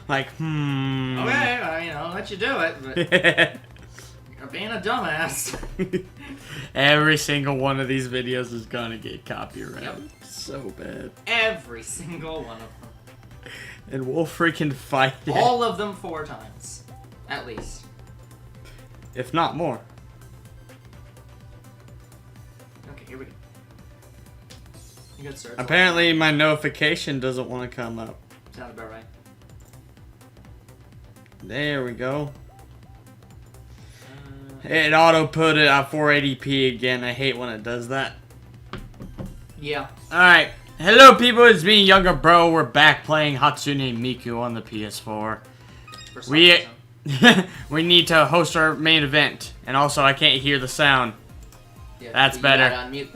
Like, Okay, I'll let you do it, but you're being a dumbass. Every single one of these videos is gonna get copyrighted. Yep. So bad. Every single one of them. And we'll freaking fight it. All of them 4 times. At least. If not more. Okay, here we go. You good, sir. Apparently my notification doesn't want to come up. Sounds about right. There we go. It auto put it at 480p again. I hate when it does that. Yeah. Alright. Hello people, it's me, Younger Bro. We're back playing Hatsune Miku on the PS4. We need to host our main event. And also I can't hear the sound. Yeah, that's better. You gotta unmute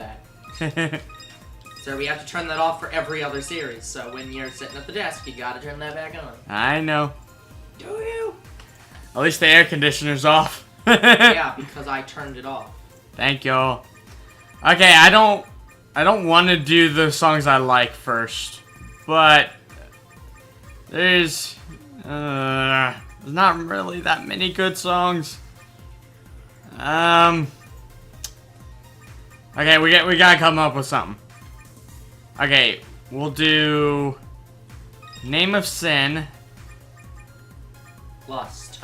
that. So we have to turn that off for every other series. So when you're sitting at the desk, you gotta turn that back on. I know. Do you? At least the air conditioner's off. Yeah, because I turned it off. Thank y'all. Okay, I don't want to do the songs I like first, but there's not really that many good songs. Okay, we gotta come up with something. Okay, we'll do Name of Sin. Lust.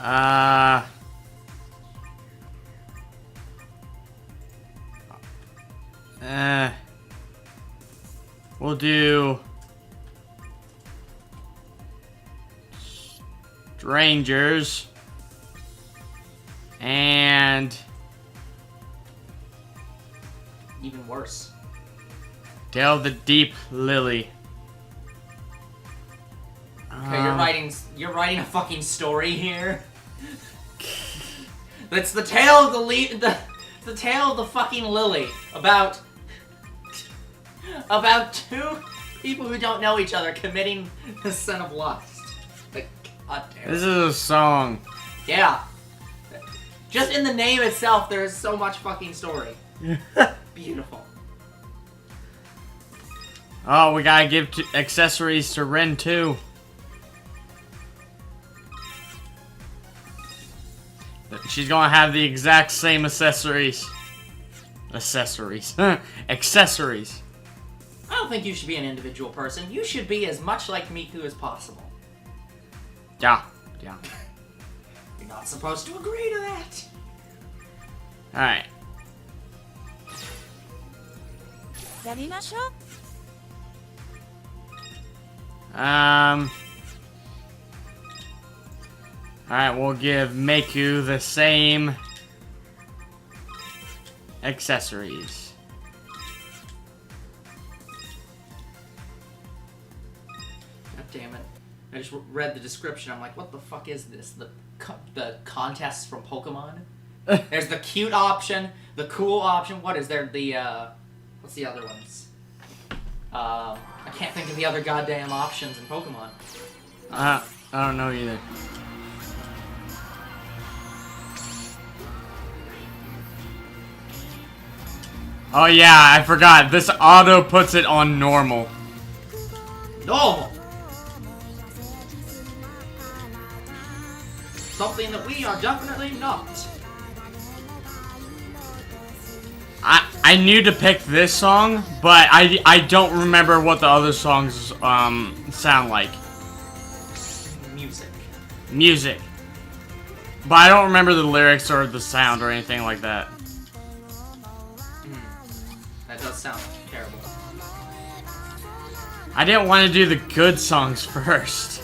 We'll do Strangers and even worse. Tale of the Deep Lily. Okay, you're writing a fucking story here. That's the tale of the tale of the fucking lily about 2 people who don't know each other committing the sin of lust. Like, god damn. This is a song. Yeah. Just in the name itself, there is so much fucking story. Beautiful. Oh, we gotta give accessories to Ren too. She's gonna have the exact same accessories. Accessories. Accessories. I don't think you should be an individual person. You should be as much like Miku as possible. Yeah. You're not supposed to agree to that. Alright. Alright, we'll give Miku the same accessories. God damn it. I just read the description. I'm like, what the fuck is this? The contests from Pokemon? There's the cute option, the cool option. What is there? What's the other ones? I can't think of the other goddamn options in Pokemon. I don't know either. Oh yeah, I forgot. This auto puts it on normal. Normal! Something that we are definitely not. I knew to pick this song, but I don't remember what the other songs sound like. Music. But I don't remember the lyrics or the sound or anything like that. That does sound terrible. I didn't want to do the good songs first.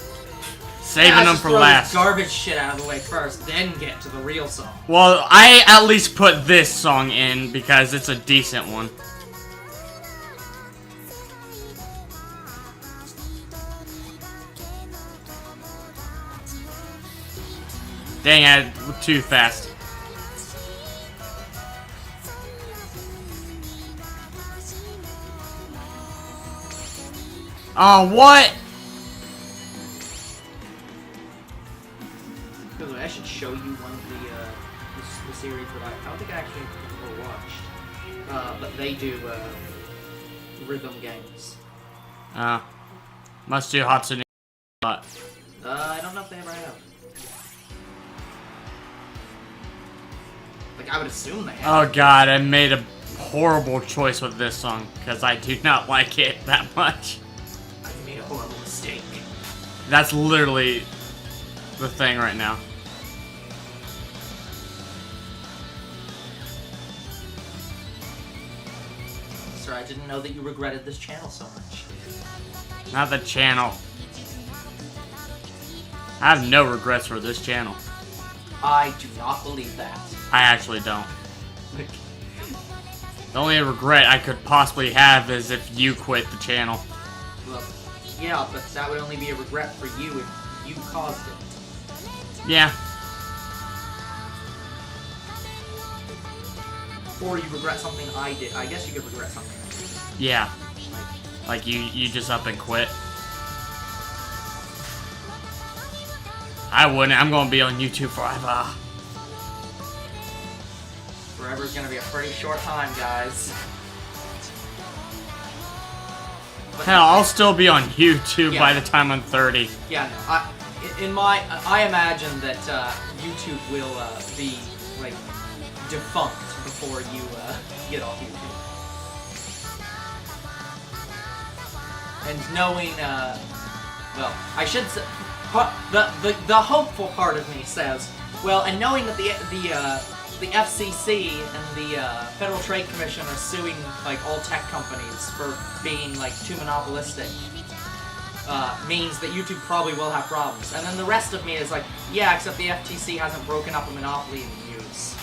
Saving them for last. Garbage shit out of the way first, then get to the real song. Well, I at least put this song in because it's a decent one. Dang, I went too fast. Oh, what? I should show you one of the series that I don't think I actually ever watched. But they do rhythm games. Must do Hatsune But I don't know if they ever have. Like, I would assume they have. oh god, I made a horrible choice with this song because I do not like it that much. I made a horrible mistake. That's literally the thing right now. Sir, I didn't know that you regretted this channel so much. Not the channel. I have no regrets for this channel. I do not believe that. I actually don't. The only regret I could possibly have is if you quit the channel. Well, yeah, but that would only be a regret for you if you caused it. Yeah. Or you regret something I did. I guess you could regret something I did. Yeah. Like you just up and quit. I wouldn't. I'm gonna be on YouTube forever. Forever's gonna be a pretty short time, guys. But Hell, I'll still be on YouTube Yeah. by the time I'm 30. yeah, no, I imagine that YouTube will be like defunct before you get off YouTube. And knowing, well, I should say, the hopeful part of me says, well, and knowing that the FCC and the Federal Trade Commission are suing like all tech companies for being like too monopolistic, means that YouTube probably will have problems. And then the rest of me is like, yeah, except the FTC hasn't broken up a monopoly in years.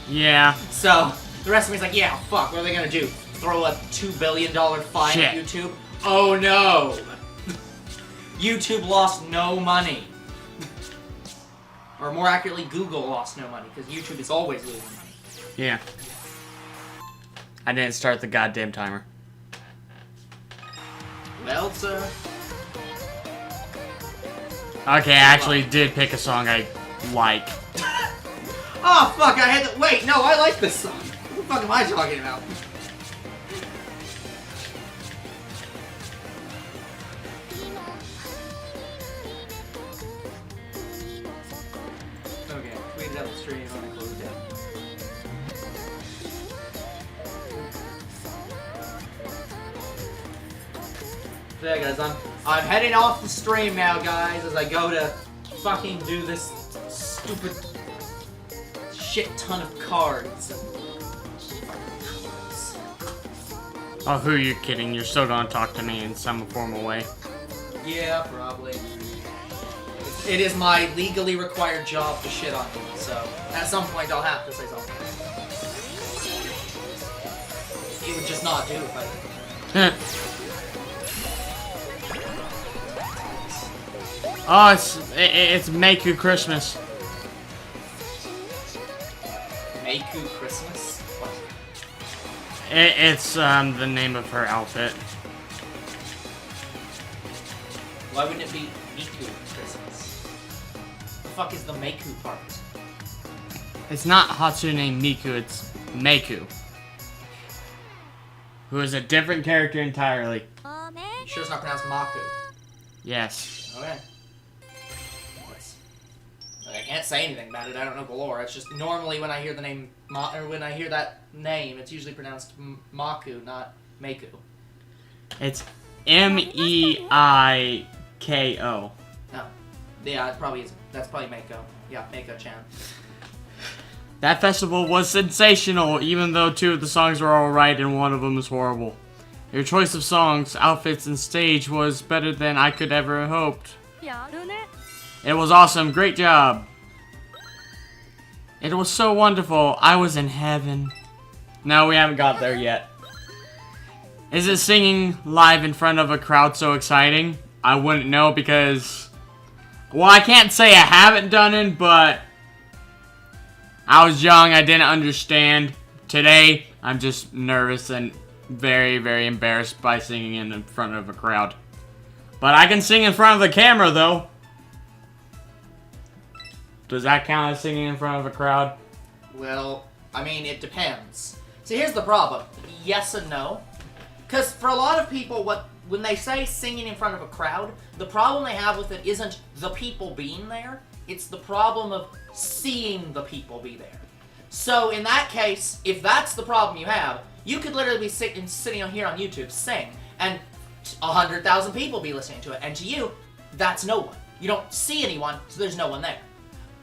Yeah. So the rest of me is like, yeah, fuck, what are they gonna do? Throw a $2 billion fine Shit. at YouTube? Oh no! YouTube lost no money. Or more accurately, Google lost no money, because YouTube is always losing money. Yeah. I didn't start the goddamn timer. Well, sir. Okay, I actually did pick a song I like. Oh, fuck, I had to. Wait, no, I like this song. What the fuck am I talking about? Okay, tweet it out the stream when I close it down. So yeah, guys, I'm heading off the stream now, guys, as I go to fucking do this stupid shit ton of cards. Oh, who are you kidding? You're still gonna talk to me in some formal way. Yeah, probably. It is my legally required job to shit on you, so at some point I'll have to say something. It would just not do if I... Oh, it's Miku Christmas. Miku Christmas? What? It's the name of her outfit. Why wouldn't it be Miku Christmas? The fuck is the Miku part? It's not Hatsune Miku, it's Miku. Who is a different character entirely. You sure it's not pronounced Maku? Yes. Okay. I can't say anything about it. I don't know the lore. It's just normally when I hear the name when I hear that name, it's usually pronounced Maku, not Miku. It's M-E-I-K-O. Oh, yeah, it probably is. That's probably Mako. Yeah, Mako-chan. That festival was sensational, even though 2 of the songs were alright and 1 of them was horrible. Your choice of songs, outfits, and stage was better than I could ever have hoped. It was awesome. Great job. It was so wonderful. I was in heaven. No, we haven't got there yet. Is it singing live in front of a crowd so exciting? I wouldn't know because... Well, I can't say I haven't done it, but... I was young. I didn't understand. Today, I'm just nervous and very, very embarrassed by singing in front of a crowd. But I can sing in front of the camera, though. Does that count as singing in front of a crowd? Well, I mean, it depends. See, here's the problem. Yes and no. Because for a lot of people, what when they say singing in front of a crowd, the problem they have with it isn't the people being there, it's the problem of seeing the people be there. So in that case, if that's the problem you have, you could literally be sitting on here on YouTube, sing, and 100,000 people be listening to it, and to you, that's no one. You don't see anyone, so there's no one there.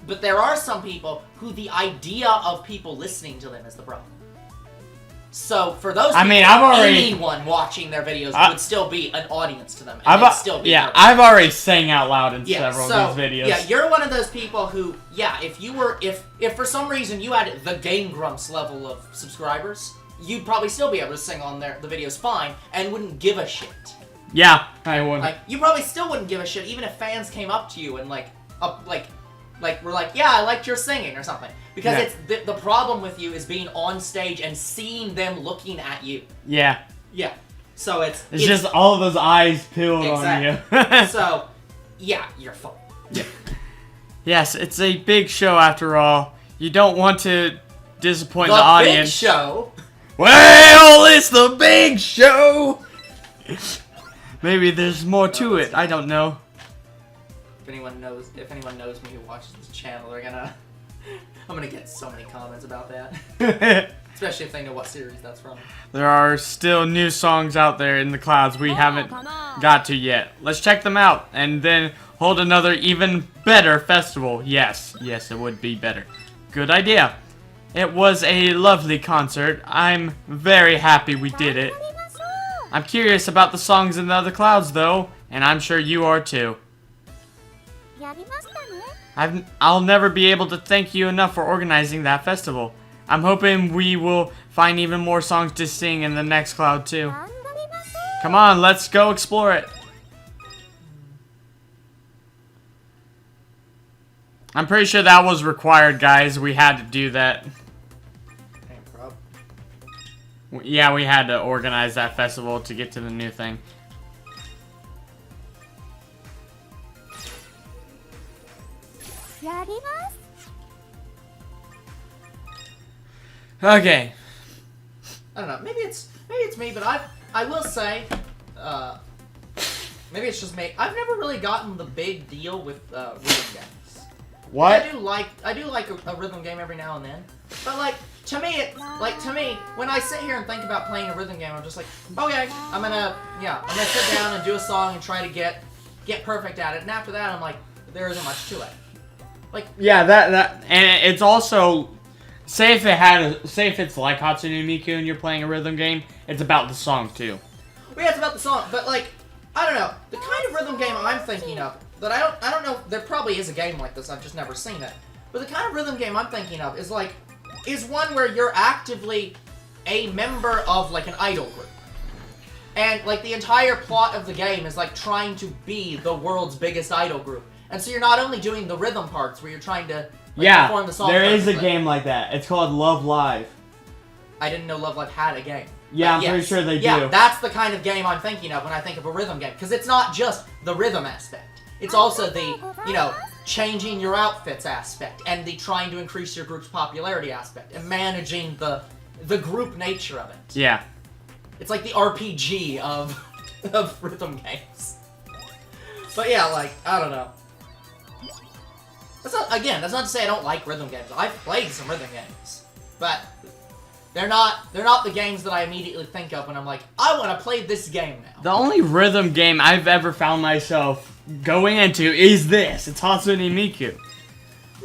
But there are some people who the idea of people listening to them is the problem. So for those people, anyone watching their videos would still be an audience to them. And it'd still be I've already sang out loud in several of these videos. Yeah, you're one of those people who, if for some reason you had the Game Grumps level of subscribers, you'd probably still be able to sing on the videos fine and wouldn't give a shit. Yeah, I would. Like, you probably still wouldn't give a shit even if fans came up to you and we're like, yeah, I liked your singing or something. Because it's the problem with you is being on stage and seeing them looking at you. Yeah. Yeah. So it's just all of those eyes peeled on you. So, yeah, you're fine. Yeah. Yes, it's a big show after all. You don't want to disappoint the audience. The big show. Well, it's the big show. Maybe there's more to it. I don't know. If anyone knows me who watches this channel, I'm gonna get so many comments about that. Especially if they know what series that's from. There are still new songs out there in the clouds we haven't got to yet. Let's check them out and then hold another even better festival. Yes, it would be better. Good idea. It was a lovely concert. I'm very happy we did it. I'm curious about the songs in the other clouds though, and I'm sure you are too. I'll never be able to thank you enough for organizing that festival. I'm hoping we will find even more songs to sing in the next cloud too. Come on, let's go explore it. I'm pretty sure that was required, guys. We had to do that. Yeah, we had to organize that festival to get to the new thing. Okay. I don't know. Maybe it's me, but I will say, maybe it's just me. I've never really gotten the big deal with rhythm games. What? I do like a rhythm game every now and then, but to me, when I sit here and think about playing a rhythm game, I'm just like, okay, I'm gonna sit down and do a song and try to get perfect at it, and after that, I'm like, there isn't much to it. And it's also, say if it's like Hatsune Miku and you're playing a rhythm game, it's about the song too. Well, yeah, it's about the song, but I don't know, the kind of rhythm game I'm thinking of, that I don't know, there probably is a game like this, I've just never seen it, but the kind of rhythm game I'm thinking of is one where you're actively a member of an idol group. And the entire plot of the game is trying to be the world's biggest idol group. And so you're not only doing the rhythm parts where you're trying to perform the song. There is a game like that. It's called Love Live. I didn't know Love Live had a game. Yeah, I'm pretty sure they do. Yeah, that's the kind of game I'm thinking of when I think of a rhythm game. Because it's not just the rhythm aspect. It's also the, changing your outfits aspect. And the trying to increase your group's popularity aspect. And managing the group nature of it. Yeah. It's like the RPG of rhythm games. But yeah, I don't know. That's not to say I don't like rhythm games. I've played some rhythm games, but they're not the games that I immediately think of when I'm like, I want to play this game now. The only rhythm game I've ever found myself going into is this. It's Hatsune Miku.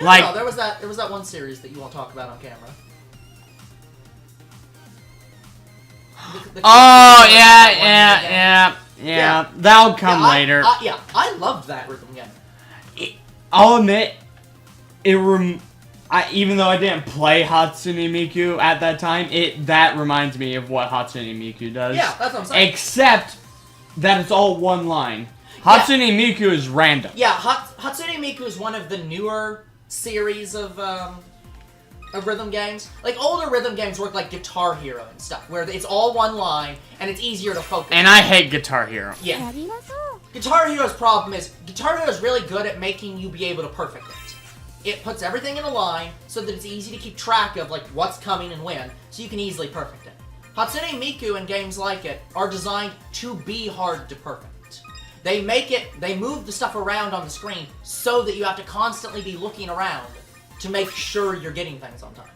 No, there was that one series that you won't talk about on camera. Yeah. That'll come later. I loved that rhythm game. I'll admit, even though I didn't play Hatsune Miku at that time, that reminds me of what Hatsune Miku does. Yeah, that's what I'm saying. Except that it's all one line. Hatsune Miku is random. Yeah, Hatsune Miku is one of the newer series of rhythm games. Older rhythm games work like Guitar Hero and stuff, where it's all one line, and it's easier to focus. And I hate Guitar Hero. Yeah. Guitar Hero's problem is, Guitar Hero's really good at making you be able to perfect it. It puts everything in a line, so that it's easy to keep track of, what's coming and when, so you can easily perfect it. Hatsune Miku and games like it are designed to be hard to perfect. They move the stuff around on the screen so that you have to constantly be looking around to make sure you're getting things on time.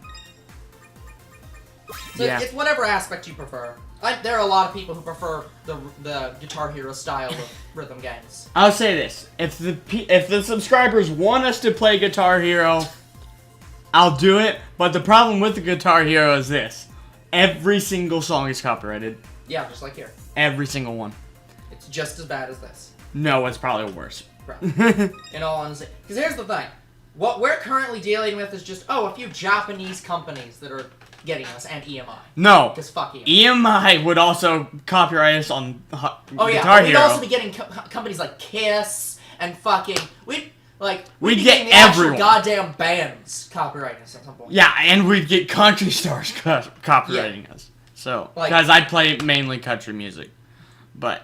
So yeah. It's whatever aspect you prefer. There are a lot of people who prefer the Guitar Hero style of rhythm games. I'll say this: if the subscribers want us to play Guitar Hero, I'll do it. But the problem with the Guitar Hero is this: every single song is copyrighted. Yeah, just like here. Every single one. It's just as bad as this. No, it's probably worse. Right. In all honesty, because here's the thing: what we're currently dealing with is just a few Japanese companies that are getting us, and EMI. No. Because fuck EMI. EMI would also copyright us on Oh Guitar yeah, we'd Hero. also be getting companies like Kiss and fucking we'd We'd be get getting the actual everyone. goddamn bands copyrighting us at some point. Yeah, and we'd get country stars copyrighting us. So, because I play mainly country music, but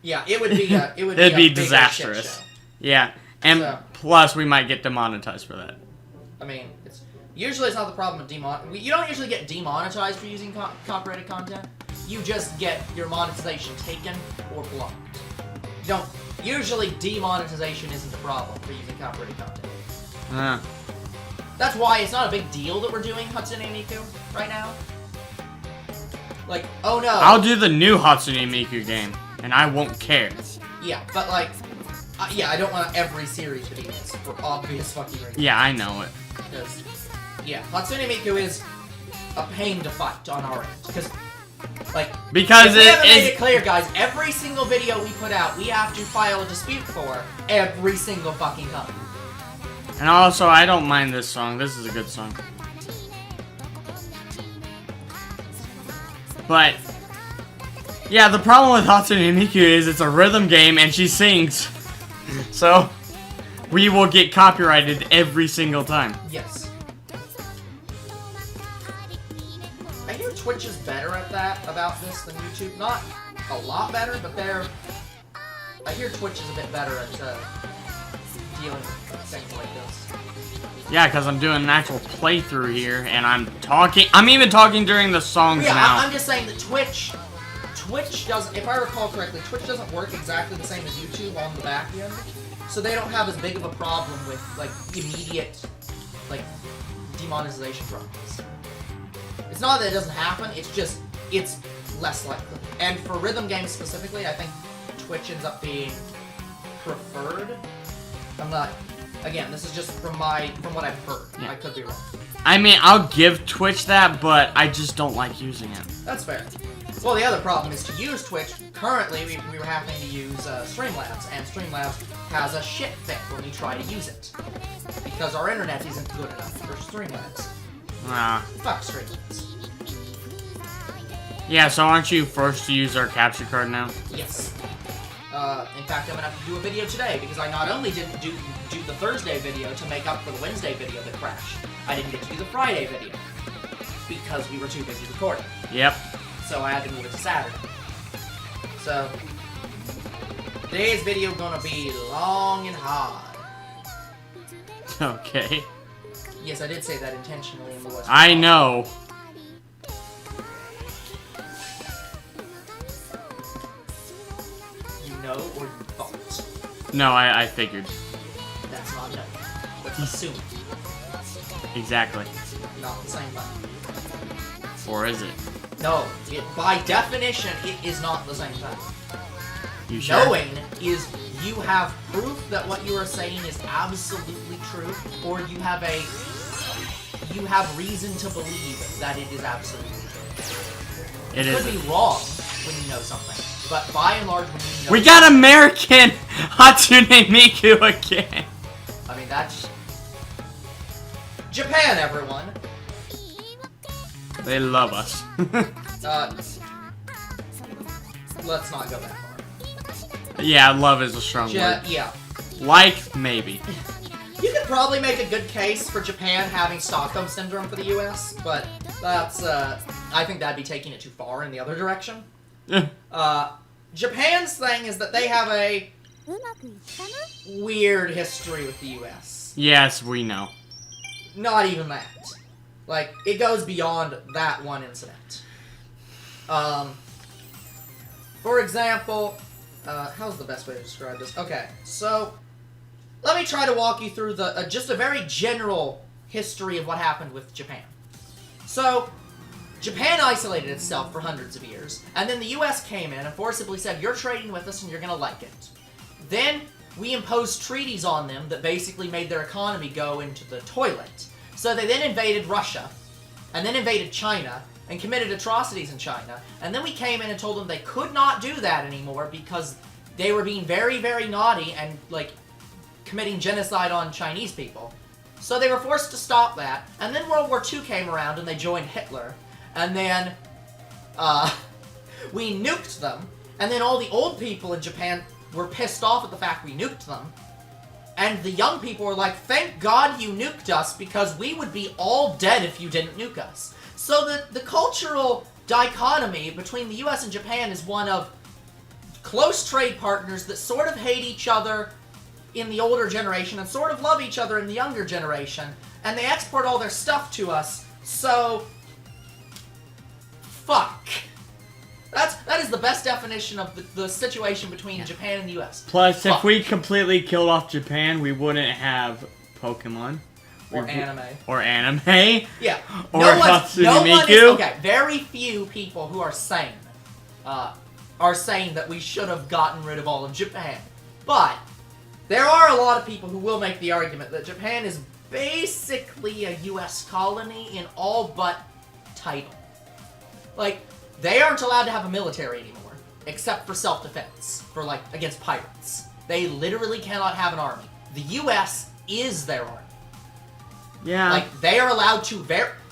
yeah, it would be it'd be a disastrous. shit show. Yeah, and So- plus we might get demonetized for that. I mean, usually it's not the problem with you don't usually get demonetized for using copyrighted content. You just get your monetization taken or blocked. Usually demonetization isn't the problem for using copyrighted content. That's why it's not a big deal that we're doing Hatsune Miku right now. Like, oh no. I'll do the new Hatsune Miku game, and I won't care. Yeah, but like, yeah, I don't want every series videos for obvious fucking reasons. Yeah, I know it. Because, yeah, Hatsune Miku is a pain to fight on our end. Because if we haven't made it clear, guys, every single video we put out, we have to file a dispute for every single fucking time. And also, I don't mind this song. This is a good song. But, yeah, the problem with Hatsune Miku is it's a rhythm game and she sings. So, we will get copyrighted every single time. Yes. I hear Twitch is better at that, about this, than YouTube. Not a lot better, but I hear Twitch is a bit better at dealing with things like this. Yeah, because I'm doing an actual playthrough here, and I'm even talking during the songs now. I'm just saying that Twitch doesn't, if I recall correctly, Twitch doesn't work exactly the same as YouTube on the back end. So they don't have as big of a problem with, immediate, demonetization problems. It's not that it doesn't happen, it's less likely. And for rhythm games specifically, I think Twitch ends up being preferred. Again, this is just from what I've heard. Yeah. I could be wrong. I mean, I'll give Twitch that, but I just don't like using it. That's fair. Well, the other problem is to use Twitch. Currently, we were having to use Streamlabs, and Streamlabs has a shit fit when we try to use it. Because our internet isn't good enough for Streamlabs. Fuck Streamlabs. Yeah, so aren't you forced to use our capture card now? Yes. In fact, I'm gonna have to do a video today, because I not only didn't do the Thursday video to make up for the Wednesday video that crashed, I didn't get to do the Friday video. Because we were too busy recording. Yep. So I had to move it to Saturday. So, today's video gonna be long and hard. Okay. Yes, I did say that intentionally in the West. I know. You know or you thought? No, I figured. That's not no. That's assuming. Exactly. Not the same thing. Or is it? No, by definition, it is not the same thing. You sure? Knowing is you have proof that what you are saying is absolutely true, or you have reason to believe that it is absolutely true. It You is. could be wrong when you know something, but by and large, when you know We got American Hatsune Miku again. I mean, that's Japan, everyone. They love us. Let's not go that far. Yeah, love is a strong word. Yeah. Like, maybe. You could probably make a good case for Japan having Stockholm Syndrome for the US, but that's, I think that'd be taking it too far in the other direction. Japan's thing is that they have a weird history with the US. Yes, we know. Not even that. Like, it goes beyond that one incident. For example, how's the best way to describe this? Okay, so let me try to walk you through the just a very general history of what happened with Japan. So, Japan isolated itself for hundreds of years, and then the US came in and forcibly said, you're trading with us and you're gonna like it. Then, we imposed treaties on them that basically made their economy go into the toilet. So they then invaded Russia, and then invaded China, and committed atrocities in China, and then we came in and told them they could not do that anymore because they were being very, very naughty and, like, committing genocide on Chinese people. So they were forced to stop that, and then World War II came around and they joined Hitler, and then, we nuked them, and then all the old people in Japan were pissed off at the fact we nuked them, and the young people were like, thank God you nuked us because we would be all dead if you didn't nuke us. So the cultural dichotomy between the US and Japan is one of close trade partners that sort of hate each other in the older generation and sort of love each other in the younger generation, and they export all their stuff to us, so fuck. That is the best definition of the situation between Japan and the US. Plus, if we completely killed off Japan, we wouldn't have Pokemon. Or anime. Or anime. Yeah. Or Hatsune Miku. Okay, very few people who are sane that we should have gotten rid of all of Japan. But there are a lot of people who will make the argument that Japan is basically a US colony in all but title. Like, they aren't allowed to have a military anymore, except for self-defense, for, like, against pirates. They literally cannot have an army. The US is their army. Yeah. Like, they are allowed to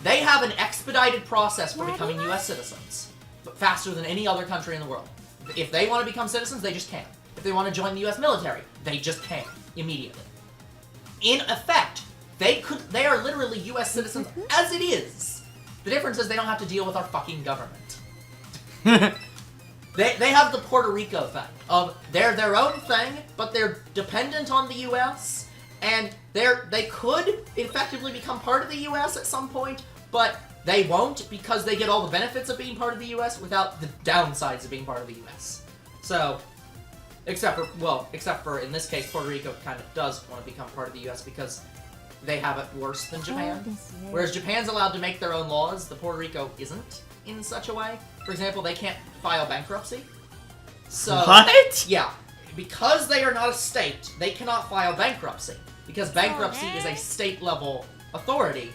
they have an expedited process for becoming US citizens. But faster than any other country in the world. If they want to become citizens, they just can. If they want to join the US military, they just can. Immediately. In effect, they are literally US citizens as it is. The difference is they don't have to deal with our fucking government. They have the Puerto Rico thing. They're their own thing, but they're dependent on the US, and they could effectively become part of the US at some point, but they won't because they get all the benefits of being part of the US without the downsides of being part of the US. So, except for in this case, Puerto Rico kind of does want to become part of the US because they have it worse than Japan. Whereas Japan's allowed to make their own laws, the Puerto Rico isn't in such a way. For example, they can't file bankruptcy. So, what? Yeah. Because they are not a state, they cannot file bankruptcy. Because bankruptcy is a state-level authority,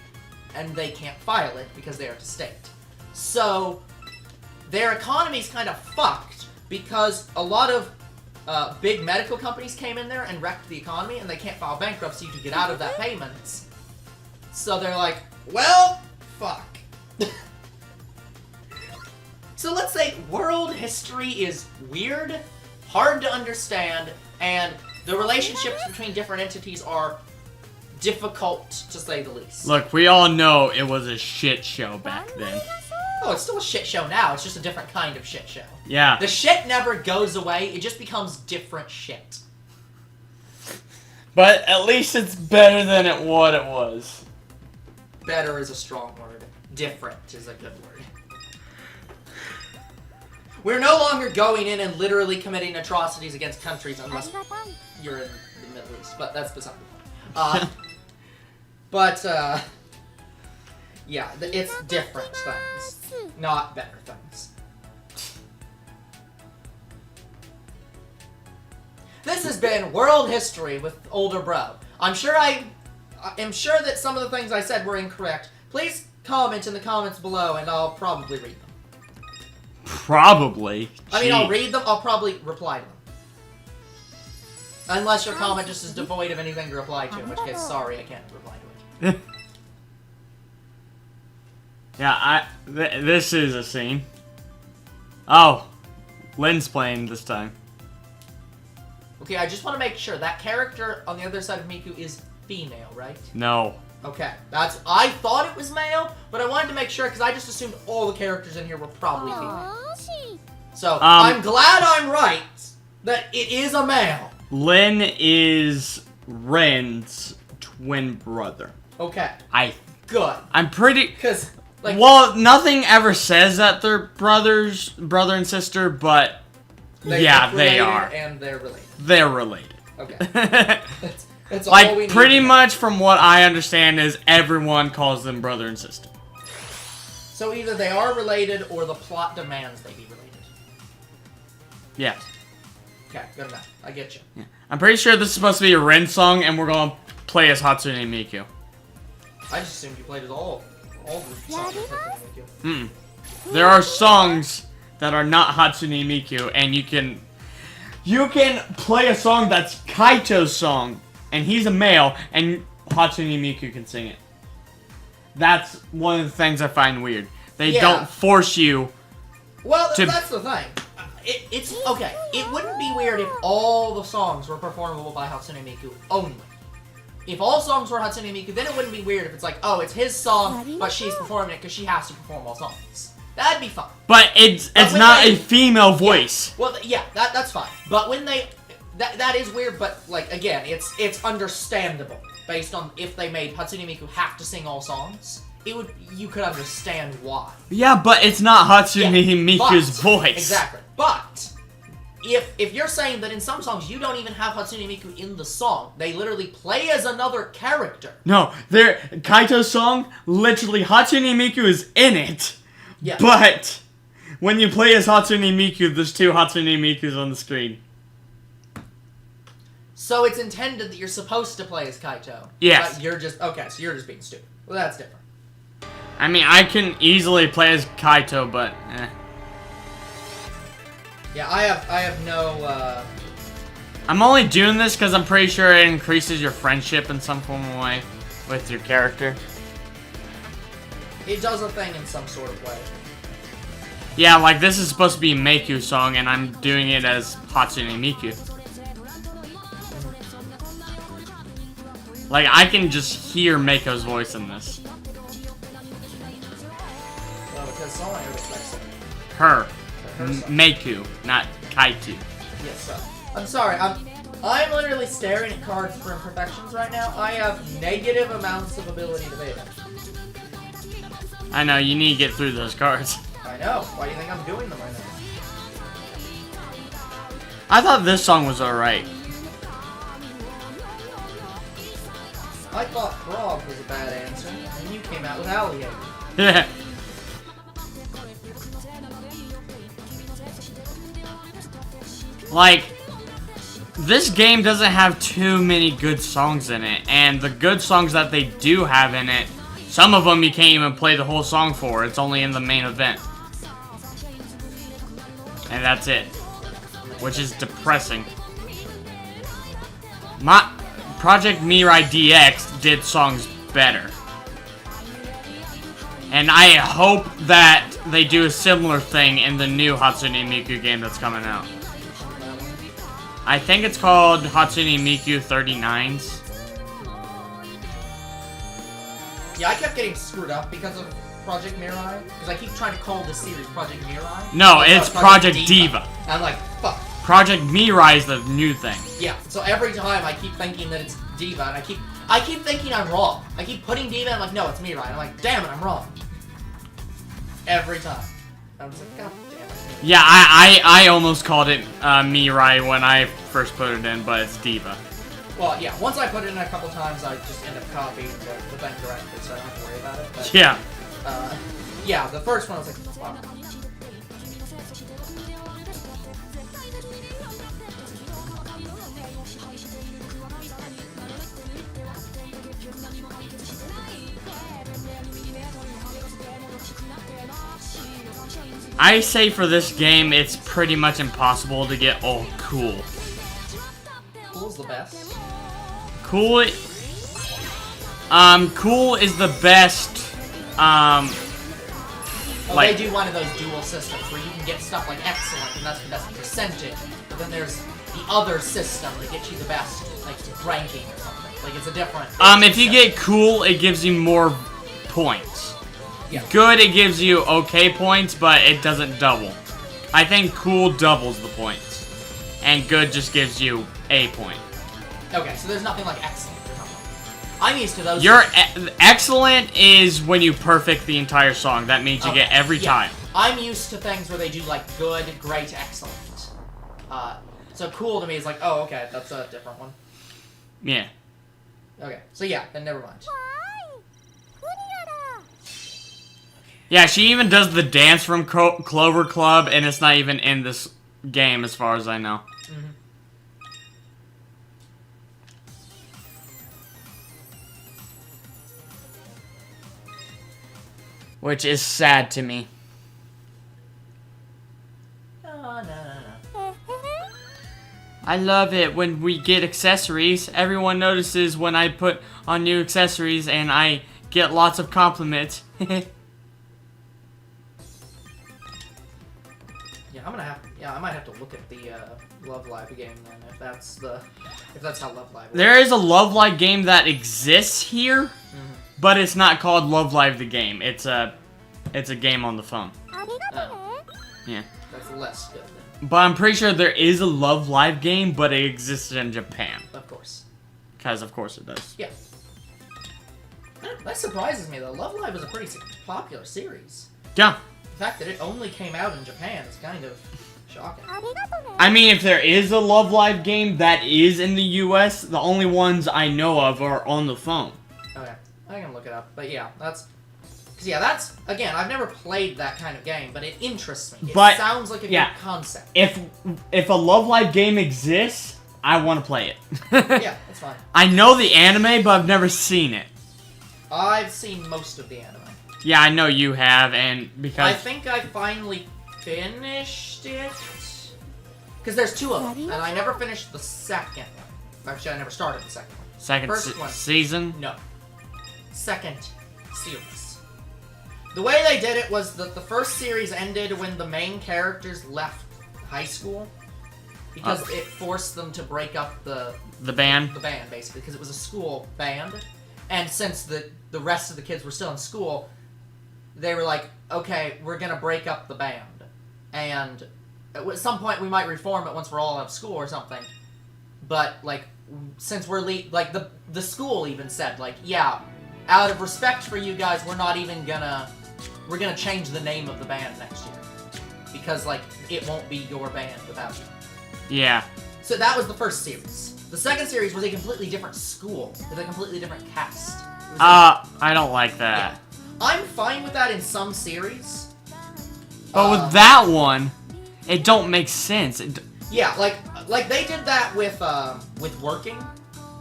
and they can't file it because they are a state. So, their economy's kind of fucked because a lot of big medical companies came in there and wrecked the economy, and they can't file bankruptcy to get out of that payments. So they're like, well, fuck. So let's say world history is weird, hard to understand, and the relationships between different entities are difficult, to say the least. Look, we all know it was a shit show back then. Oh, it's still a shit show now, it's just a different kind of shit show. Yeah. The shit never goes away, it just becomes different shit. But at least it's better than what it was. Better is a strong word. Different is a good word. We're no longer going in and literally committing atrocities against countries unless you're in the Middle East, but that's beside the point. Yeah, it's different things, not better things. This has been World History with Older Bro. I'm sure that some of the things I said were incorrect. Please comment in the comments below and I'll probably read them. Probably? I mean, I'll read them, I'll probably reply to them. Unless your comment just is devoid of anything to reply to, in which case, sorry, I can't reply to it. Yeah, this is a scene. Oh, Lynn's playing this time. Okay, I just want to make sure that character on the other side of Miku is female, right? No. Okay, I thought it was male, but I wanted to make sure because I just assumed all the characters in here were probably female. So, I'm glad I'm right that it is a male. Lynn is Ren's twin brother. Okay. Good. I'm pretty... Because, Like, well, nothing ever says that they're brother and sister, but yeah, they are. And they're related. They're related. Okay. That's all we Like, need pretty to know. much from what I understand is everyone calls them brother and sister. So either they are related or the plot demands they be related. Yes. Okay, good enough. I get you. Yeah. I'm pretty sure this is supposed to be a Ren song, and we're gonna play as Hatsune Miku. I just assumed you played as all the songs of Hatsune Miku. There are songs that are not Hatsune Miku, and you can play a song that's Kaito's song, and he's a male, and Hatsune Miku can sing it. That's one of the things I find weird. They don't force you. Well, that's the thing. It's okay. It wouldn't be weird if all the songs were performable by Hatsune Miku only. If all songs were Hatsune Miku, then it wouldn't be weird if it's like, oh, it's his song, but she's performing it because she has to perform all songs. That'd be fine. But it's not a female voice. Yeah, well, yeah, that's fine. But when they, that is weird. But like again, it's understandable based on if they made Hatsune Miku have to sing all songs. You could understand why. Yeah, but it's not Hatsune Miku's voice. Exactly. But if you're saying that in some songs you don't even have Hatsune Miku in the song, they literally play as another character. No, Kaito's song, literally Hatsune Miku is in it. Yeah. But when you play as Hatsune Miku, there's two Hatsune Mikus on the screen. So it's intended that you're supposed to play as Kaito. Yes. But you're just being stupid. Well, that's different. I mean, I can easily play as Kaito, but Yeah, I have no. I'm only doing this because I'm pretty sure it increases your friendship in some form of way with your character. It does a thing in some sort of way. Yeah, like this is supposed to be Miku's song, and I'm doing it as Hatsune Miku. Like, I can just hear Mako's voice in this. Well, because someone here respects it. Her. Her song. Miku, not Kaito. Yes, sir. I'm sorry. I'm literally staring at cards for imperfections right now. I have negative amounts of ability to beta. I know, you need to get through those cards. I know. Why do you think I'm doing them right now? I thought this song was alright. I thought Frog was a bad answer, and you came out with Alligator. Yeah. Like, this game doesn't have too many good songs in it, and the good songs that they do have in it, some of them you can't even play the whole song for. It's only in the main event. And that's it. Which is depressing. Project Mirai DX did songs better. And I hope that they do a similar thing in the new Hatsune Miku game that's coming out. I think it's called Hatsune Miku 39s. Yeah, I kept getting screwed up because of Project Mirai. Because I keep trying to call this series Project Mirai. No, it's Project Diva. I'm like, fuck. Project Mirai is the new thing. Yeah, so every time I keep thinking that it's Diva, and I keep thinking I'm wrong. I keep putting Diva, and I'm like, no, it's Mirai. And I'm like, damn it, I'm wrong. Every time. I was like, god damn it. Yeah, I almost called it Mirai when I first put it in, but it's Diva. Well, yeah, once I put it in a couple times, I just end up copying the thing directly, so I don't have to worry about it. But, Yeah. yeah, the first one I was like, fuck. I say for this game, it's pretty much impossible to get all cool. Cool's the best. Cool is the best, They do one of those dual systems where you can get stuff like excellent, and that's the best percentage, but then there's the other system that gets you the best, like, ranking or something. Like, it's a different... if you get cool, it gives you more points. Yeah. Good, it gives you okay points, but it doesn't double. I think cool doubles the points. And good just gives you a point. Okay, so there's nothing like excellent or something. I'm used to those. Excellent is when you perfect the entire song. That means you get every time. I'm used to things where they do like good, great, excellent. So cool to me is like, oh, okay, that's a different one. Yeah. Okay, so yeah, then never mind. Yeah, she even does the dance from Clover Club, and it's not even in this game as far as I know. Mm-hmm. Which is sad to me. I love it when we get accessories. Everyone notices when I put on new accessories and I get lots of compliments. Yeah, I might have to look at the Love Live game then if that's how Love Live works. There is a Love Live game that exists here, but it's not called Love Live the game. It's a game on the phone. Oh. Yeah. That's less good then. But I'm pretty sure there is a Love Live game, but it existed in Japan. Of course. Because of course it does. Yeah. That surprises me though. Love Live was a pretty popular series. Yeah. The fact that it only came out in Japan is kind of shocking. I mean, if there is a Love Live game that is in the US, the only ones I know of are on the phone. Okay. I can look it up. But yeah, that's... Because yeah, that's... Again, I've never played that kind of game, but it interests me. It sounds like a good concept. If a Love Live game exists, I want to play it. Yeah, that's fine. I know the anime, but I've never seen it. I've seen most of the anime. Yeah, I know you have, and because... I think I finally finished it. Because there's two of them, and I never finished the second one. Actually, I never started the second one. Second season? No. Second series. The way they did it was that the first series ended when the main characters left high school. Because it forced them to break up the band? The band, basically, because it was a school band. And since the rest of the kids were still in school, they were like, okay, we're going to break up the band. And at some point we might reform it once we're all out of school or something. But, like, since we're like, the school even said, like, yeah, out of respect for you guys, we're not even gonna, we're gonna change the name of the band next year. Because, like, it won't be your band without you. Yeah. So that was the first series. The second series was a completely different school, with a completely different cast. I don't like that. Yeah. I'm fine with that in some series. But with that one, it don't make sense. Yeah, like they did that with Working,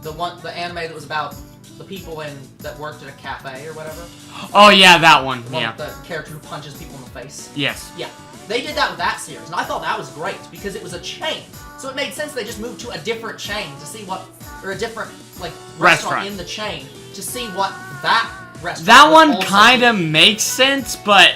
the anime that was about the people that worked at a cafe or whatever. Oh yeah, that one. Yeah. The character who punches people in the face. Yes. Yeah. They did that with that series, and I thought that was great because it was a chain. So it made sense they just moved to a different chain to see what, or a different like restaurant in the chain to see what that restaurant. That one kind of makes sense, but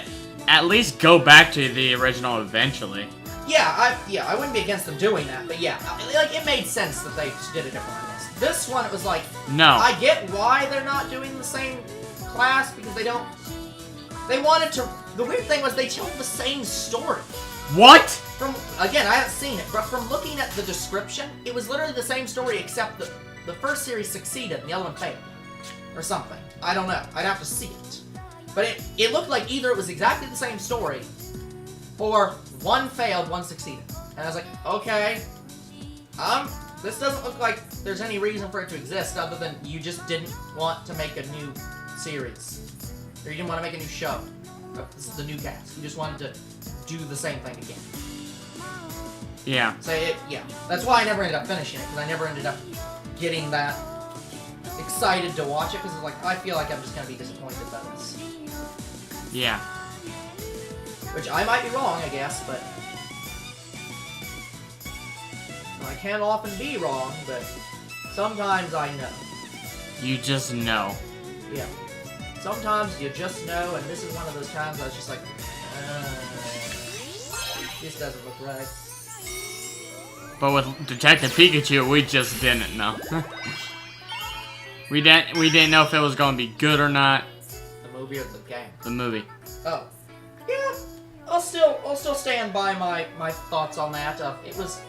at least go back to the original eventually. Yeah, I wouldn't be against them doing that, but yeah, like it made sense that they did a different one. This one, it was like, no. I get why they're not doing the same class because they don't. They wanted to. The weird thing was they told the same story. What? Again, I haven't seen it, but from looking at the description, it was literally the same story except that the first series succeeded and the other one failed, or something. I don't know. I'd have to see it. But it looked like either it was exactly the same story, or one failed, one succeeded. And I was like, okay, this doesn't look like there's any reason for it to exist other than you just didn't want to make a new series. Or you didn't want to make a new show. This is the new cast. You just wanted to do the same thing again. Yeah. So, yeah. That's why I never ended up finishing it, because I never ended up getting that excited to watch it, because it's like, I feel like I'm just going to be disappointed by this. Yeah. Which I might be wrong, I guess, but I can't often be wrong, but sometimes I know. You just know. Yeah. Sometimes you just know, and this is one of those times I was just like, this doesn't look right. But with Detective Pikachu, we just didn't know. we didn't know if it was going to be good or not. The movie or the game? The movie. Oh. Yeah. I'll still stand by my thoughts on that. It was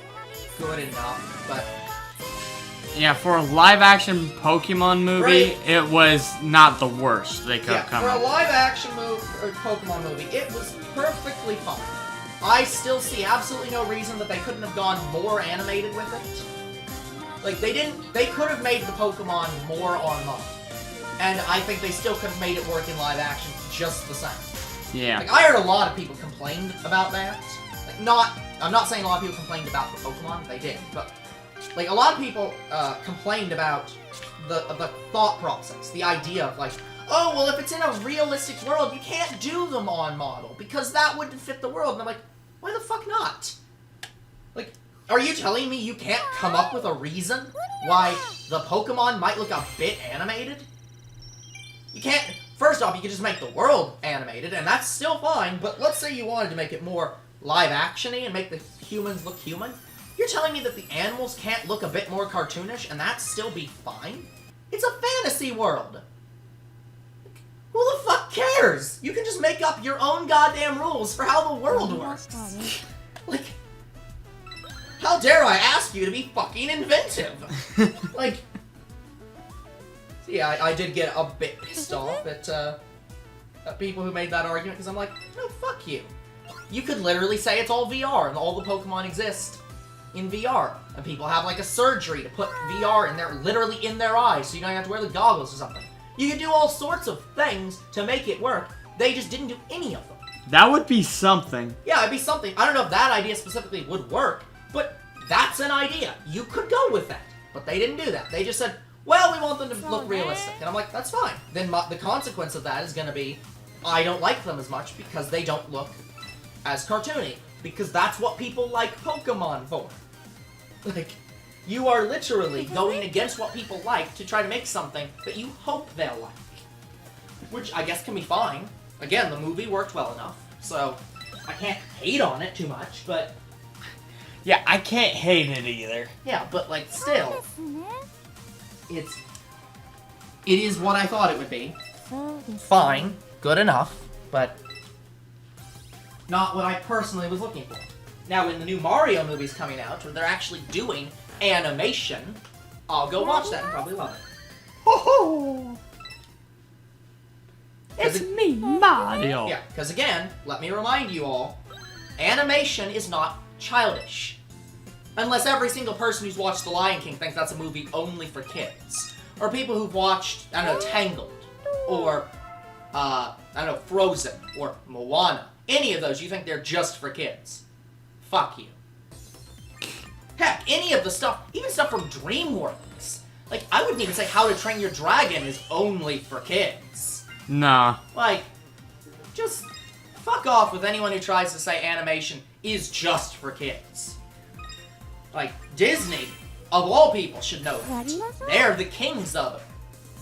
good enough, but Yeah, for a live-action Pokemon movie, Right. it was not the worst they could have come for a up with. live-action Pokemon movie, it was perfectly fine. I still see absolutely no reason that they couldn't have gone more animated with it. Like, they could have made the Pokemon more on model. And I think they still could have made it work in live action just the same. Yeah. Like, I heard a lot of people complained about that. Like, I'm not saying a lot of people complained about the Pokemon, they did, but, like, a lot of people, complained about the thought process, the idea of, like, oh, well, if it's in a realistic world, you can't do them on model, because that wouldn't fit the world. And I'm like, why the fuck not? Like, are you telling me you can't come up with a reason why the Pokemon might look a bit animated? You can't... First off, you could just make the world animated, and that's still fine, but let's say you wanted to make it more live-action-y and make the humans look human. You're telling me that the animals can't look a bit more cartoonish and that still be fine? It's a fantasy world! Who the fuck cares? You can just make up your own goddamn rules for how the world works. Like... How dare I ask you to be fucking inventive? Like... So yeah, I did get a bit pissed off at people who made that argument, because I'm like, no, fuck you. You could literally say it's all VR, and all the Pokemon exist in VR. And people have, like, a surgery to put VR in there, literally in their eyes, so you don't have to wear the goggles or something. You can do all sorts of things to make it work. They just didn't do any of them. That would be something. Yeah, it'd be something. I don't know if that idea specifically would work, but that's an idea. You could go with that. But they didn't do that. They just said, well, we want them to look realistic. And I'm like, that's fine. Then the consequence of that is going to be, I don't like them as much because they don't look as cartoony. Because that's what people like Pokemon for. Like, you are literally going against what people like to try to make something that you hope they'll like. Which I guess can be fine. Again, the movie worked well enough, so I can't hate on it too much, but... Yeah, I can't hate it either. Yeah, but, like, still... It is what I thought it would be. Fine. Good enough. But not what I personally was looking for. Now, when the new Mario movie's coming out, where they're actually doing animation, I'll go watch that and probably love it. Ho-ho! It's me, Mario! Yeah, because again, let me remind you all, animation is not childish. Unless every single person who's watched The Lion King thinks that's a movie only for kids. Or people who've watched, I don't know, Tangled. Or, I don't know, Frozen. Or Moana. Any of those, you think they're just for kids. Fuck you. Heck, any of the stuff, even stuff from DreamWorks. Like, I wouldn't even say How to Train Your Dragon is only for kids. Nah. Like, just fuck off with anyone who tries to say animation is just for kids. Like, Disney, of all people, should know that. They're the kings of it.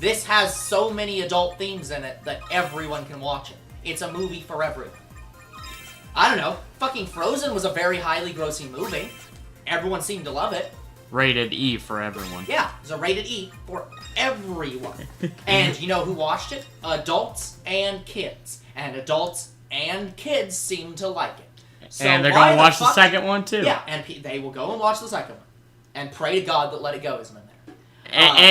This has so many adult themes in it that everyone can watch it. It's a movie for everyone. I don't know, fucking Frozen was a very highly grossing movie. Everyone seemed to love it. Rated E for everyone. Yeah, it was a rated E for everyone. And you know who watched it? Adults and kids. And adults and kids seem to like it. So and they're going to watch the second one, too. Yeah, and they will go and watch the second one. And pray to God that Let It Go isn't in there.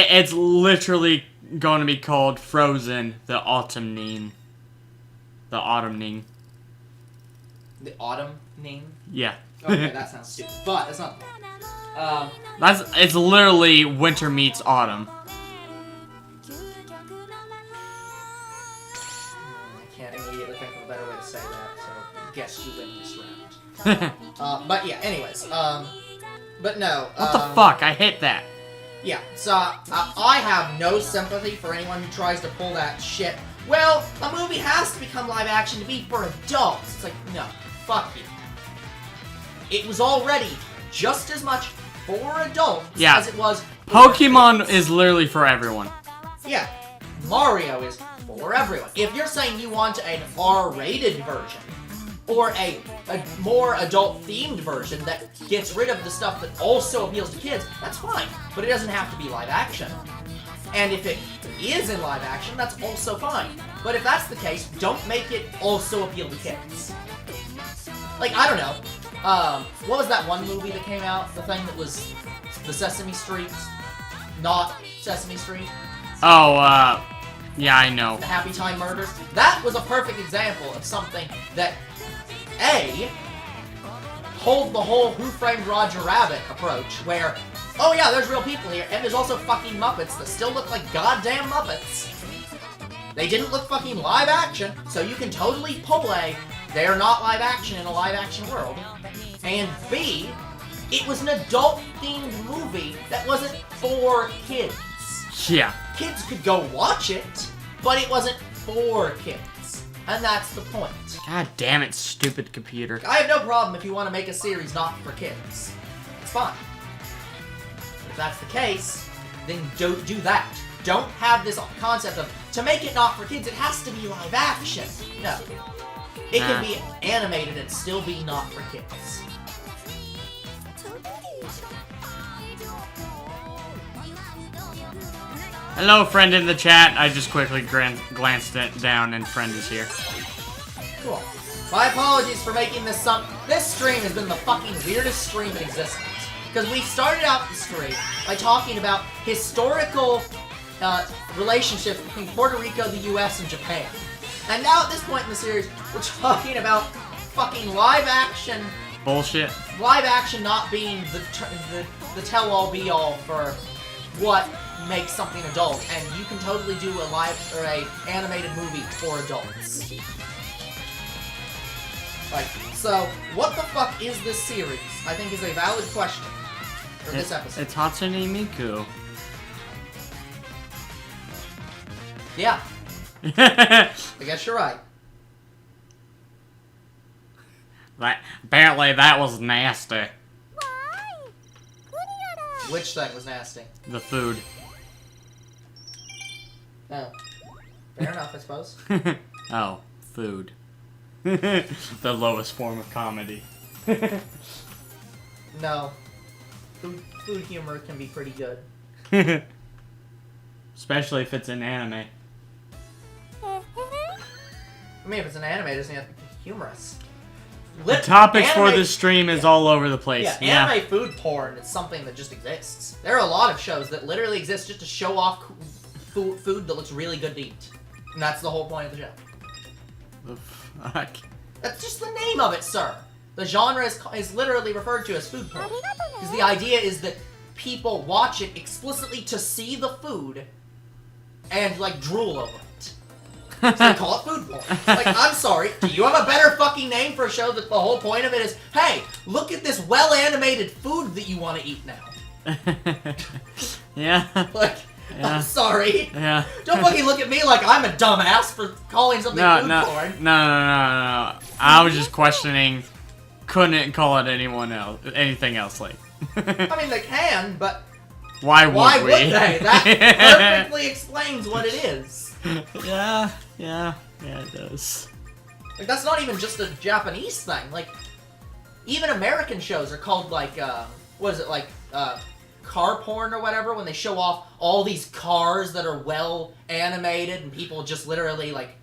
It's literally going to be called Frozen, the Autumning. The Autumning. The Autumning? Yeah. Okay, that sounds stupid. But, it's not that. It's literally winter meets autumn. I can't immediately think of a better way to say that, so guess you win this round. But yeah, anyways, but no. What the fuck? I hate that. Yeah, so I have no sympathy for anyone who tries to pull that shit. Well, a movie has to become live action to be for adults. It's like, no, fuck you. It was already just as much for adults as it was for Pokemon kids. is literally for everyone. Yeah, Mario is for everyone. If you're saying you want an R-rated version, or a more adult-themed version that gets rid of the stuff that also appeals to kids, that's fine. But it doesn't have to be live action. And if it is in live action, that's also fine. But if that's the case, don't make it also appeal to kids. Like, I don't know. What was that one movie that came out? The thing that was the Sesame Street not Sesame Street. Oh, yeah, I know. The Happy Time Murders. That was a perfect example of something that, A, hold the whole Who Framed Roger Rabbit approach, where, oh yeah, there's real people here, and there's also fucking Muppets that still look like goddamn Muppets. They didn't look fucking live action, so you can totally pull a, they're not live action in a live action world. And B, it was an adult-themed movie that wasn't for kids. Yeah. Kids could go watch it, but it wasn't for kids. And that's the point. God damn it, stupid computer. I have no problem if you want to make a series not for kids. It's fine. But if that's the case, then don't do that. Don't have this concept of, to make it not for kids, it has to be live action. No. It can be animated and still be not for kids. Hello, friend in the chat. I just quickly glanced it down, and friend is here. Cool. My apologies for making this This stream has been the fucking weirdest stream in existence. Because we started out the stream by talking about historical relationships between Puerto Rico, the US, and Japan. And now at this point in the series, we're talking about fucking live action Bullshit. Live action not being the tell-all be-all for what makes something adult, and you can totally do a live or a animated movie for adults. Like, so what the fuck is this series? I think is a valid question for this episode. It's Hatsune Miku. Yeah. I guess you're right. Apparently that was nasty. Which thing was nasty? The food. Oh. Fair enough, I suppose. Oh, food. The lowest form of comedy. No. Food humor can be pretty good. Especially if it's an anime. I mean, if it's an anime, it doesn't have to be humorous. The topics for this stream is all over the place. Yeah, anime food porn is something that just exists. There are a lot of shows that literally exist just to show off food that looks really good to eat. And that's the whole point of the show. The fuck? That's just the name of it, sir. The genre is literally referred to as food porn. Because the idea is that people watch it explicitly to see the food and, like, drool over it. So they call it food porn. Like, I'm sorry, do you have a better fucking name for a show that the whole point of it is, hey, look at this well-animated food that you want to eat now? Yeah. Like, yeah. I'm sorry. Yeah. Don't fucking look at me like I'm a dumbass for calling something food porn. No. I was just questioning, couldn't call it anything else, like. I mean, they can, but why would we? They? That perfectly explains what it is. Yeah, it does. Like, that's not even just a Japanese thing. Like, even American shows are called, like, what is it, like, car porn or whatever, when they show off all these cars that are well animated and people just literally, like,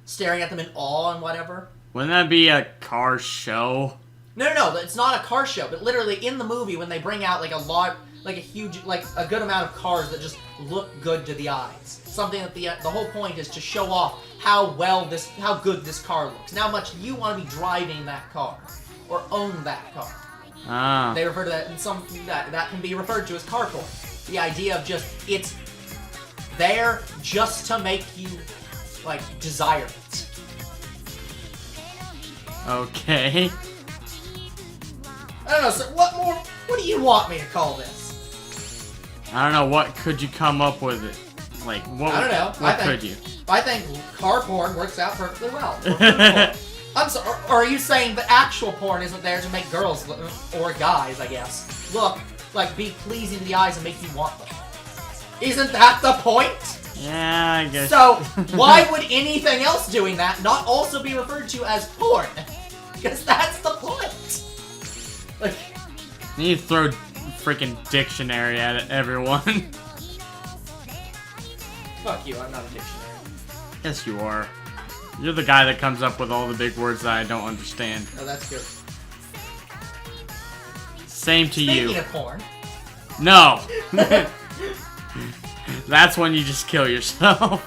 staring at them in awe and whatever. Wouldn't that be a car show? No, it's not a car show, but literally in the movie when they bring out, like, a good amount of cars that just look good to the eyes. Something that the whole point is to show off how good this car looks, and how much you want to be driving that car, or own that car. Ah. They refer to that in that can be referred to as car porn. The idea of just, it's there just to make you, like, desire it. Okay. I don't know, so what do you want me to call this? I don't know, what could you come up with it? Like, what? I don't know. What could you? I think car porn works out perfectly well. I'm sorry, or are you saying the actual porn isn't there to make girls, or guys, I guess, look, like, be pleasing to the eyes and make you want them? Isn't that the point? Yeah, I guess. So, why would anything else doing that not also be referred to as porn? Because that's the point. Like, you need to throw a freaking dictionary at everyone. Fuck you, I'm not a dictionary. Yes, you are. You're the guy that comes up with all the big words that I don't understand. Oh, that's good. Same to you. Speaking of porn. No. That's when you just kill yourself.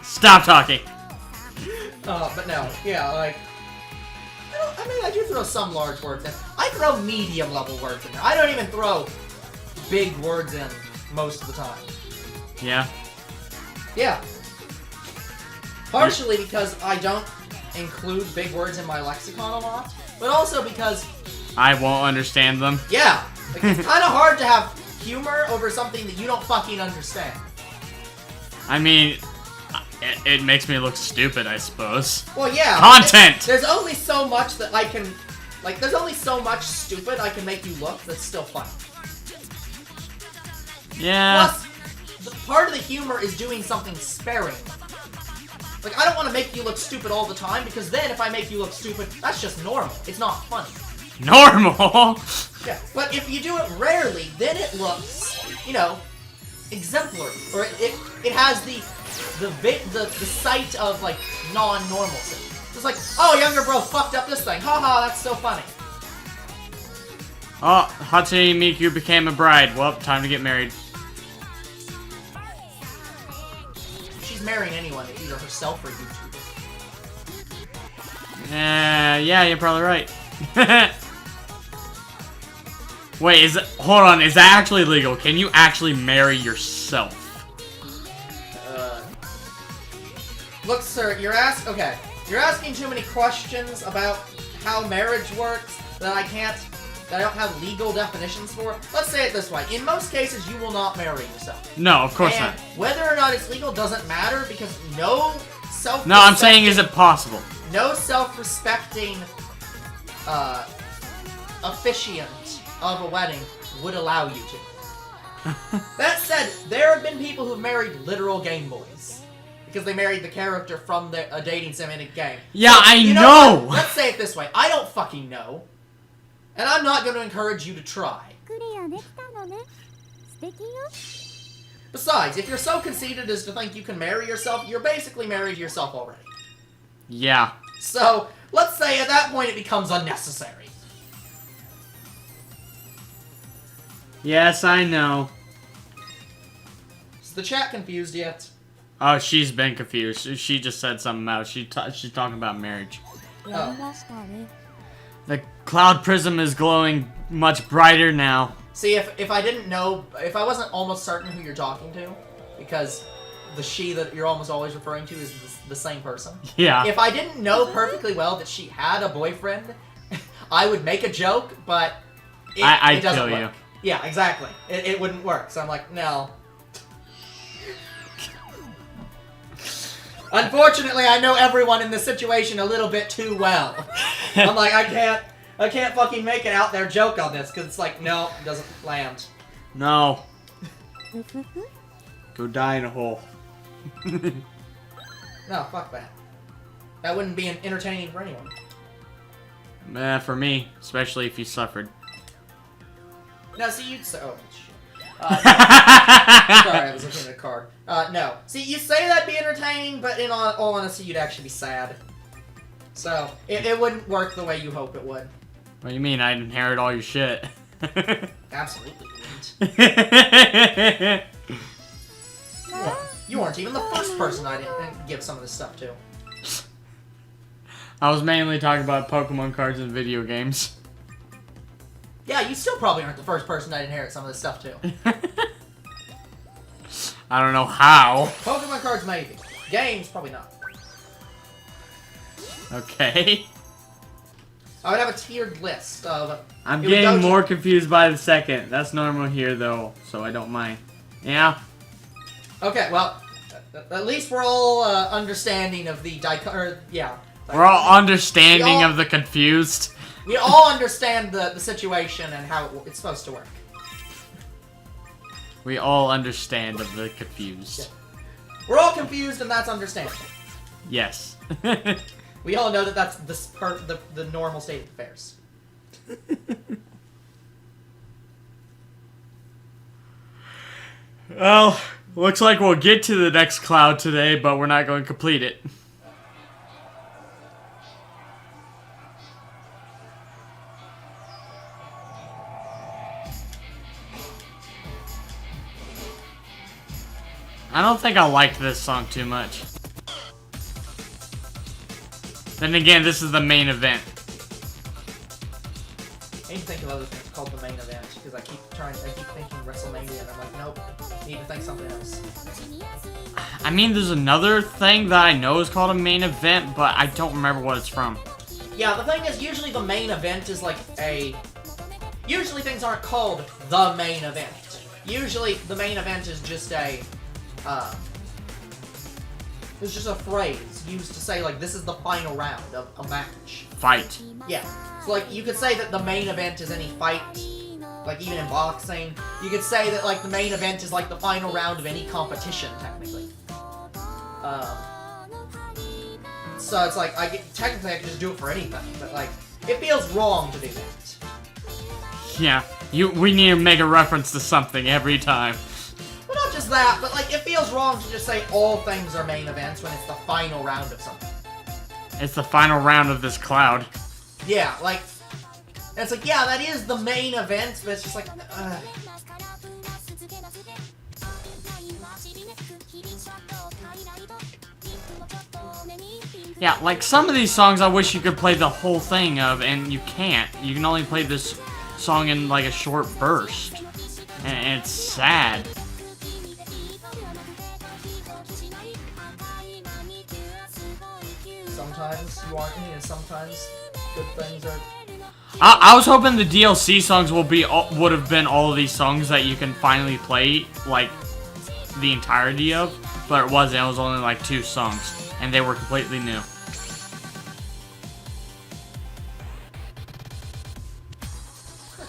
Stop talking. But no, yeah, like... I do throw some large words in. I throw medium-level words in there. I don't even throw big words in most of the time. Yeah? Yeah. Partially because I don't include big words in my lexicon a lot, but also because... I won't understand them. Yeah! Like, it's kind of hard to have humor over something that you don't fucking understand. I mean, it makes me look stupid, I suppose. Well, yeah. Content! There's only so much that I can... Like, there's only so much stupid I can make you look that's still funny. Yeah. Plus, part of the humor is doing something sparingly. Like, I don't want to make you look stupid all the time, because then if I make you look stupid, that's just normal. It's not funny. Normal? Yeah, but if you do it rarely, then it looks, you know, exemplary. Or it has the sight of, like, non-normalcy. It's like, oh, younger bro fucked up this thing. Haha, that's so funny. Oh, Hatsune Miku became a bride. Well, time to get married. She's marrying anyone, either herself or YouTuber. Yeah, you're probably right. Wait, hold on, is that actually legal? Can you actually marry yourself? Look, sir, you're asking too many questions about how marriage works that I don't have legal definitions for. Let's say it this way. In most cases, you will not marry yourself. No, of course and not. Whether or not it's legal doesn't matter, because no self-respecting... No, I'm saying, is it possible? No self-respecting officiant of a wedding would allow you to. That said, there have been people who've married literal Game Boys. Because they married the character from a dating sim in a game. Yeah, so, I know know! Let's say it this way. I don't fucking know. And I'm not going to encourage you to try. Besides, if you're so conceited as to think you can marry yourself, you're basically married yourself already. Yeah. So, let's say at that point it becomes unnecessary. Yes, I know. Is the chat confused yet? Oh, she's been confused. She just said something about she's talking about marriage. Oh. The cloud prism is glowing much brighter now. See, if I didn't know, if I wasn't almost certain who you're talking to, because the she that you're almost always referring to is the same person. Yeah. If I didn't know perfectly well that she had a boyfriend, I would make a joke, but it doesn't kill work. you. Yeah, exactly. It wouldn't work. So I'm like, no. Unfortunately, I know everyone in this situation a little bit too well. I'm like, I can't fucking make an out there joke on this, because it's like, no, it doesn't land. No. Go die in a hole. No, fuck that. That wouldn't be entertaining for anyone. For me, especially if you suffered. No, see, you'd say... Oh, shit. No. Sorry, I was looking at a card. No. See, you say that'd be entertaining, but in all honesty, you'd actually be sad. So, it wouldn't work the way you hope it would. What do you mean? I'd inherit all your shit. Absolutely wouldn't. You weren't even the first person I didn't give some of this stuff to. I was mainly talking about Pokemon cards and video games. Yeah, you still probably aren't the first person I'd inherit some of this stuff to. I don't know how. Pokemon cards, maybe. Games, probably not. Okay. I would have a tiered list of... I'm getting more confused by the second. That's normal here, though, so I don't mind. Yeah? Okay, well, at least we're all understanding of the yeah. We're all understanding of the confused. We all understand the situation and how it's supposed to work. We all understand of the confused. Yeah. We're all confused, and that's understandable. Yes. We all know that that's the normal state of affairs. Well, looks like we'll get to the next cloud today, but we're not going to complete it. I don't think I liked this song too much. Then again, this is the main event. I need to think of other things called the main event because I keep thinking WrestleMania and I'm like, nope, need to think something else. I mean, there's another thing that I know is called a main event, but I don't remember what it's from. Yeah, the thing is, usually the main event is like usually things aren't called the main event. Usually the main event is just it's just a phrase used to say, like, this is the final round of a match. Fight. Yeah. So, like, you could say that the main event is any fight, like, even in boxing. You could say that, like, the main event is, like, the final round of any competition, technically. So it's like, technically I could just do it for anything, but, like, it feels wrong to do that. Yeah, we need to make a reference to something every time. But not just that, but, like, it feels wrong to just say all things are main events when it's the final round of something. It's the final round of this cloud. Yeah, like, and it's like, yeah, that is the main event, but it's just like, Yeah, like, some of these songs I wish you could play the whole thing of, and you can't. You can only play this song in, like, a short burst. And it's sad. sometimes you aren't, and sometimes good things are... I was hoping the DLC songs would have been all of these songs that you can finally play, like, the entirety of, but it wasn't. It was only, like, 2 songs, and they were completely new. It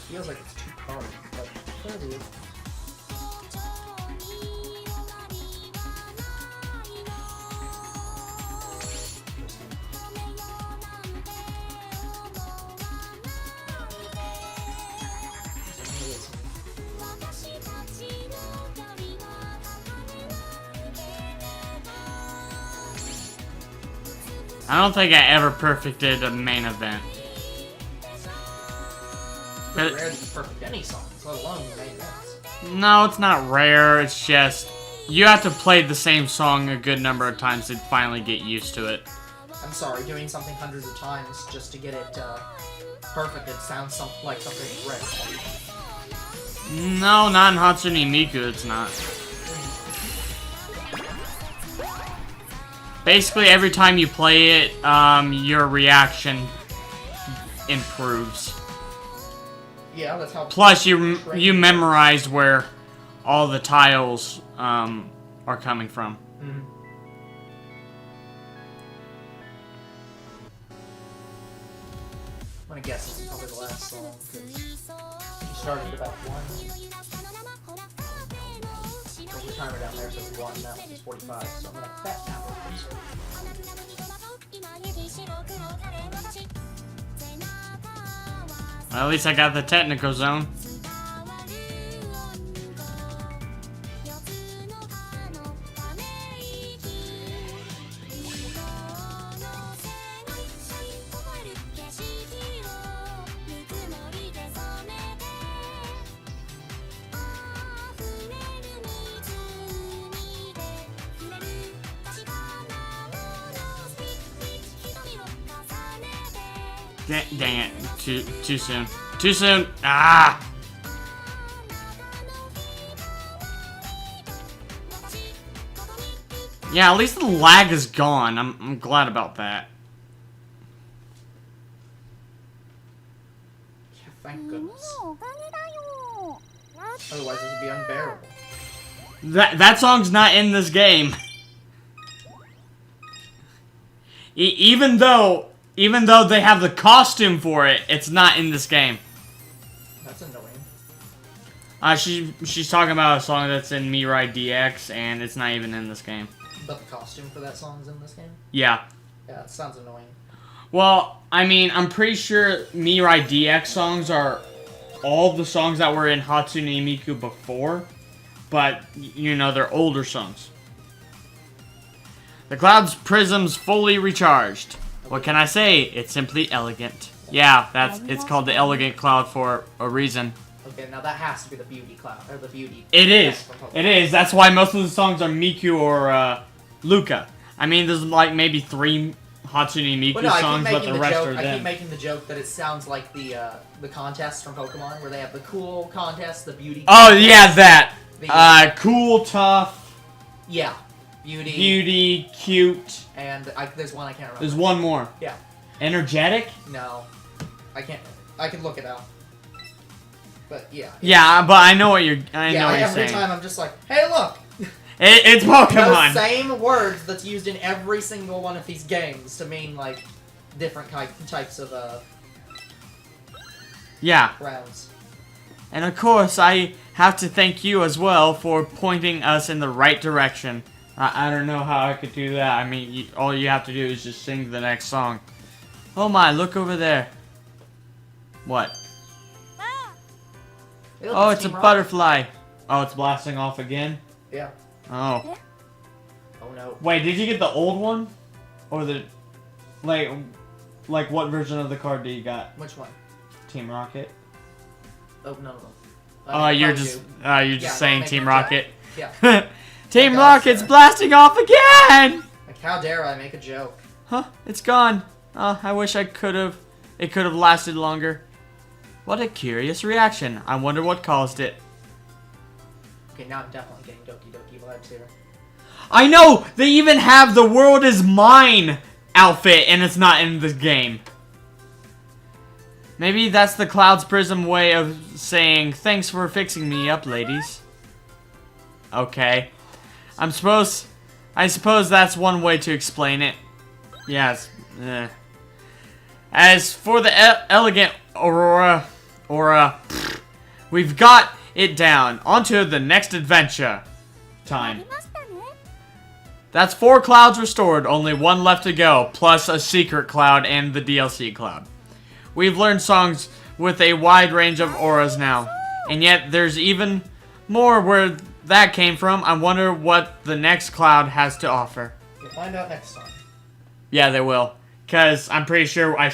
feels like it's too hard, but clearly it's... I don't think I ever perfected a main event. It's rare that you perfect any songs, let alone the main events. No, it's not rare. It's just you have to play the same song a good number of times to finally get used to it. I'm sorry, doing something hundreds of times just to get it perfect, it sounds like something rare. No, not in Hatsune Miku, it's not. Basically, every time you play it, your reaction improves. Yeah, that's how... Plus, you memorize where all the tiles are coming from. Mm-hmm. I'm gonna guess this is probably the last song, because you started about 1. There's a timer down there, says 1, now it's 45, so I'm gonna bet that one. Well, at least I got the technical zone. Dang it. Too soon. Too soon! Ah! Yeah, at least the lag is gone. I'm glad about that. Yeah, thank goodness. Otherwise this would be unbearable. That song's not in this game. Even though they have the costume for it, it's not in this game. That's annoying. She's talking about a song that's in Mirai DX, and it's not even in this game. But the costume for that song's in this game? Yeah. Yeah, it sounds annoying. Well, I mean, I'm pretty sure Mirai DX songs are all the songs that were in Hatsune Miku before, but, you know, they're older songs. The cloud's prism's fully recharged. What can I say? It's simply elegant. Yeah, it's called the Elegant Cloud for a reason. Okay, now that has to be the beauty cloud, or the beauty. It is. from Pokemon. It is. That's why most of the songs are Miku or Luca. I mean, there's like maybe 3 Hatsune Miku Well, no, songs, but the rest are I keep them. making the joke that it sounds like the contests from Pokemon, where they have the cool contest, the beauty. Oh contest, yeah, that. the, Cool, tough. yeah, beauty. Beauty, cute. And there's one I can't remember. There's one more. Yeah. Energetic. No, I can't. I can look it out. But yeah. Yeah, but I know what you're. I know what you're every saying. time I'm just like, hey, look. It's Pokemon. Those same words that's used in every single one of these games to mean like different types of Yeah. rounds. And of course, I have to thank you as well for pointing us in the right direction. I don't know how I could do that. I mean, all you have to do is just sing the next song. Oh my, look over there. What? Hey, look, Oh, it's a Team Rocket. butterfly. Oh, it's blasting off again? Yeah. Oh. Oh no. Wait, did you get the old one? Or the... Like what version of the card do you got? Which one? Team Rocket? Oh, none of them. You're just saying make Team a Rocket. joke. Yeah. Team God, Rocket's Sarah. blasting off again! Like, how dare I make a joke? Huh, it's gone. I wish it could have lasted longer. What a curious reaction. I wonder what caused it. Okay, now I'm definitely getting Doki Doki vibes here. I know! They even have the world is mine outfit and it's not in the game. Maybe that's the Cloud's Prism way of saying, thanks for fixing me up, ladies. Okay. I suppose that's one way to explain it. Yes. As for the elegant Aurora, we've got it down. Onto the next adventure time. That's 4 clouds restored, only 1 left to go, plus a secret cloud and the DLC cloud. We've learned songs with a wide range of auras now, and yet there's even more where that came from. I wonder what the next cloud has to offer. You'll find out next time. Yeah, they will, because I'm pretty sure I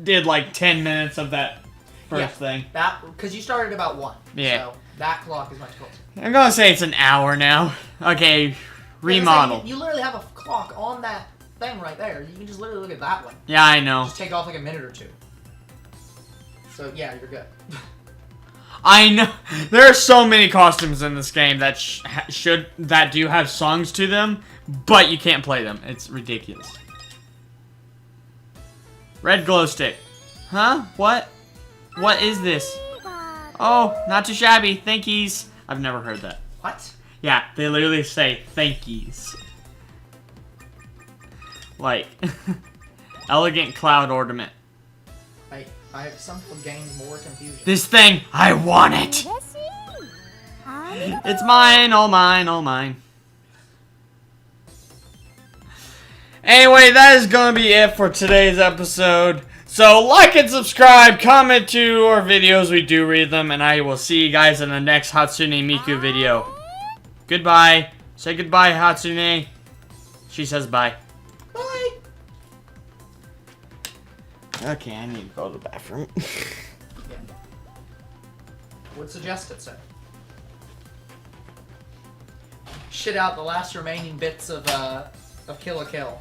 did like 10 minutes of that first thing. Because you started about 1. Yeah. So that clock is much closer. I'm gonna say it's an hour now. Okay, remodel. You literally have a clock on that thing right there. You can just literally look at that one. Yeah, I know. Just take off like a minute or 2. So yeah, you're good. I know. There are so many costumes in this game that that do have songs to them, but you can't play them. It's ridiculous. Red glow stick. Huh? What? What is this? Oh, not too shabby. Thankies. I've never heard that. What? Yeah, they literally say thankies. Like, elegant cloud ornament. I have somehow gained more confusion. This thing, I want it! It's mine, all mine, all mine. Anyway, that is gonna be it for today's episode. So, like and subscribe, comment to our videos, we do read them, and I will see you guys in the next Hatsune Miku video. Goodbye. Say goodbye, Hatsune. She says bye. Bye! Okay, I need to go to the bathroom. Yeah. Would suggest it, sir. Shit out the last remaining bits of Kill la Kill.